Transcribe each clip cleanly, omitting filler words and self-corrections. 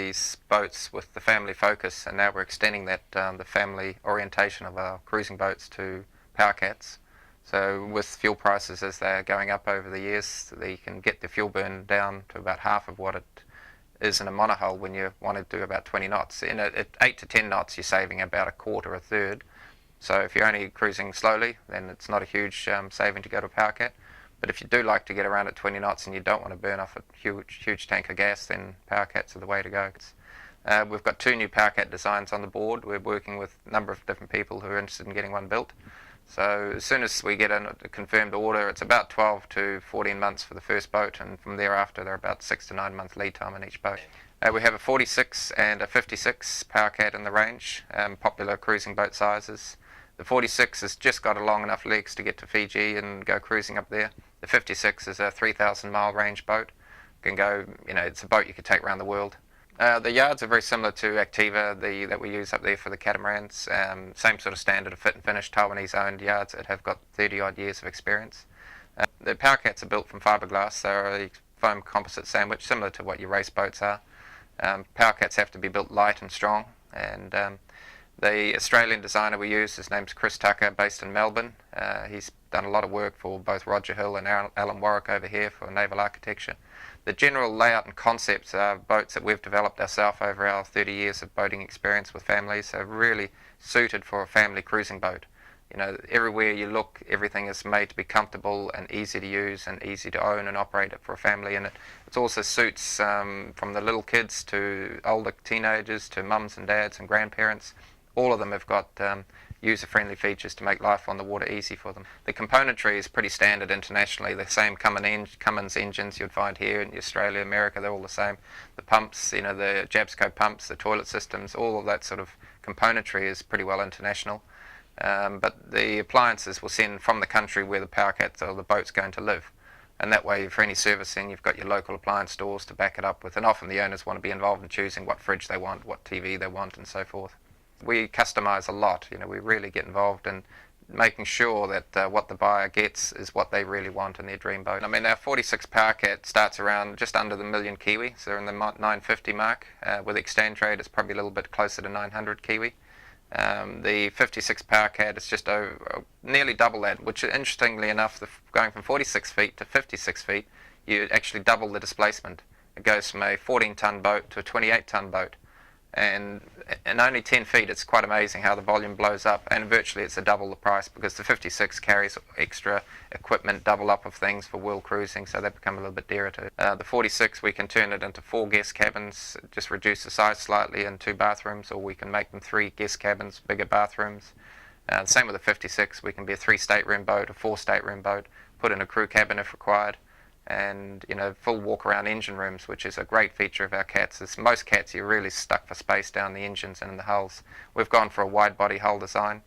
these boats with the family focus, and now we're extending that the family orientation of our cruising boats to Powercats. So with fuel prices as they're going up over the years, you can get the fuel burn down to about half of what it is in a monohull when you want to do about 20 knots. At 8 to 10 knots, you're saving about a quarter, a third. So if you're only cruising slowly, then it's not a huge saving to go to a Powercat. But if you do like to get around at 20 knots and you don't want to burn off a huge tank of gas, then Powercats are the way to go. We've got 2 new Powercat designs on the board. We're working with a number of different people who are interested in getting one built. So as soon as we get a confirmed order, it's about 12 to 14 months for the first boat, and from thereafter they're about 6 to 9 month lead time on each boat. We have a 46 and a 56 Powercat in the range, popular cruising boat sizes. The 46 has just got a long enough legs to get to Fiji and go cruising up there. The 56 is a 3,000 mile range boat. Can go, it's a boat you could take around the world. The yards are very similar to Activa that we use up there for the catamarans. Same sort of standard of fit and finish, Taiwanese owned yards that have got 30 odd years of experience. The Powercats are built from fiberglass. They're a foam composite sandwich similar to what your race boats are. Powercats have to be built light and strong, and the Australian designer we use, his name's Chris Tucker, based in Melbourne. He's done a lot of work for both Roger Hill and Alan Warwick over here for naval architecture. The general layout and concepts are boats that we've developed ourselves over our 30 years of boating experience with families, are really suited for a family cruising boat. Everywhere you look, everything is made to be comfortable and easy to use and easy to own and operate it for a family. And it also suits from the little kids to older teenagers to mums and dads and grandparents. All of them have got user-friendly features to make life on the water easy for them. The componentry is pretty standard internationally. The same Cummins engines you'd find here in Australia, America, they're all the same. The pumps, the Jabsco pumps, the toilet systems, all of that sort of componentry is pretty well international. But the appliances will send from the country where the Powercat or the boat's going to live. And that way, for any servicing, you've got your local appliance stores to back it up with. And often the owners want to be involved in choosing what fridge they want, what TV they want, and so forth. We customise a lot. We really get involved in making sure that what the buyer gets is what they really want in their dream boat. Our 46 Powercat starts around just under the million Kiwi, so they're in the 950 mark. With exchange rate, it's probably a little bit closer to 900 Kiwi. The 56 Powercat is just over, nearly double that, which interestingly enough, going from 46 feet to 56 feet, you actually double the displacement. It goes from a 14-ton boat to a 28-ton boat. And in only 10 feet, it's quite amazing how the volume blows up, and virtually it's a double the price because the 56 carries extra equipment, double up of things for world cruising, so they become a little bit dearer too. The 46, we can turn it into 4 guest cabins, just reduce the size slightly, and 2 bathrooms, or we can make them 3 guest cabins, bigger bathrooms. Same with the 56, we can be a 3 stateroom boat, a 4 stateroom boat, put in a crew cabin if required, and full walk around engine rooms, which is a great feature of our cats. As most cats, you're really stuck for space down the engines and in the hulls. We've gone for a wide body hull design,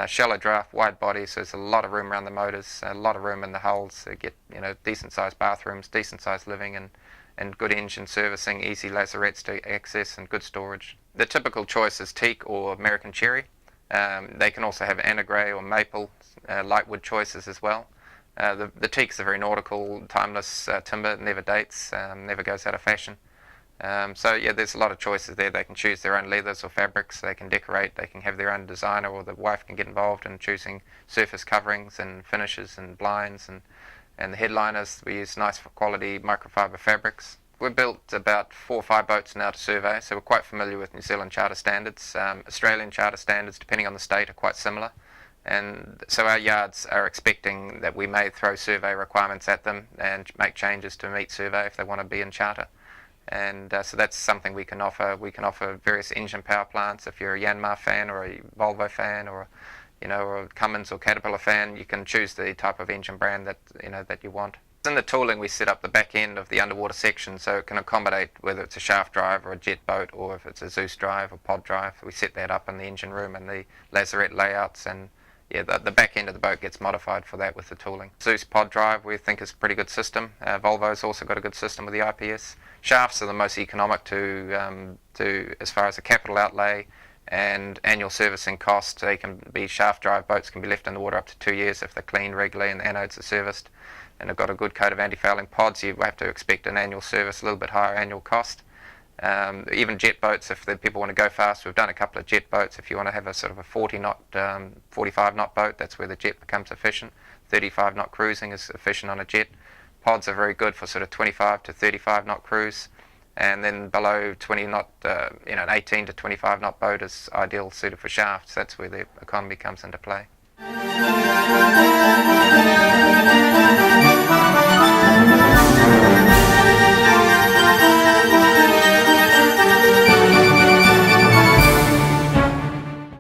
shallow draft, wide body, so there's a lot of room around the motors, a lot of room in the hulls. They get decent sized bathrooms, decent sized living, and good engine servicing, easy lazarettes to access, and good storage. The typical choice is teak or American cherry. They can also have Anna Grey or maple, light wood choices as well. The teak's are very nautical, timeless timber, never dates, never goes out of fashion. So yeah, there's a lot of choices there. They can choose their own leathers or fabrics, they can decorate, they can have their own designer, or the wife can get involved in choosing surface coverings and finishes and blinds, and the headliners, we use nice quality microfiber fabrics. We've built about 4 or 5 boats now to survey, so we're quite familiar with New Zealand charter standards. Australian charter standards, depending on the state, are quite similar. And so our yards are expecting that we may throw survey requirements at them and make changes to meet survey if they want to be in charter. And so that's something we can offer. We can offer various engine power plants. If you're a Yanmar fan or a Volvo fan or or a Cummins or Caterpillar fan, you can choose the type of engine brand that that you want. In the tooling, we set up the back end of the underwater section so it can accommodate whether it's a shaft drive or a jet boat, or if it's a Zeus drive or pod drive. We set that up in the engine room and the lazarette layouts, and yeah, the back end of the boat gets modified for that with the tooling. Zeus pod drive we think is a pretty good system. Volvo's also got a good system with the IPS. Shafts are the most economic to as far as the capital outlay and annual servicing cost. They can be shaft drive boats can be left in the water up to 2 years if they're cleaned regularly and the anodes are serviced, and they've got a good coat of anti-fouling pods. You have to expect an annual service, a little bit higher annual cost. Even jet boats, if the people want to go fast, we've done a couple of jet boats. If you want to have a sort of a 40 knot, 45 knot boat, that's where the jet becomes efficient. 35 knot cruising is efficient on a jet. Pods are very good for sort of 25 to 35 knot cruise, and then below 20 knot, an 18 to 25 knot boat is ideal, suited for shafts. That's where the economy comes into play.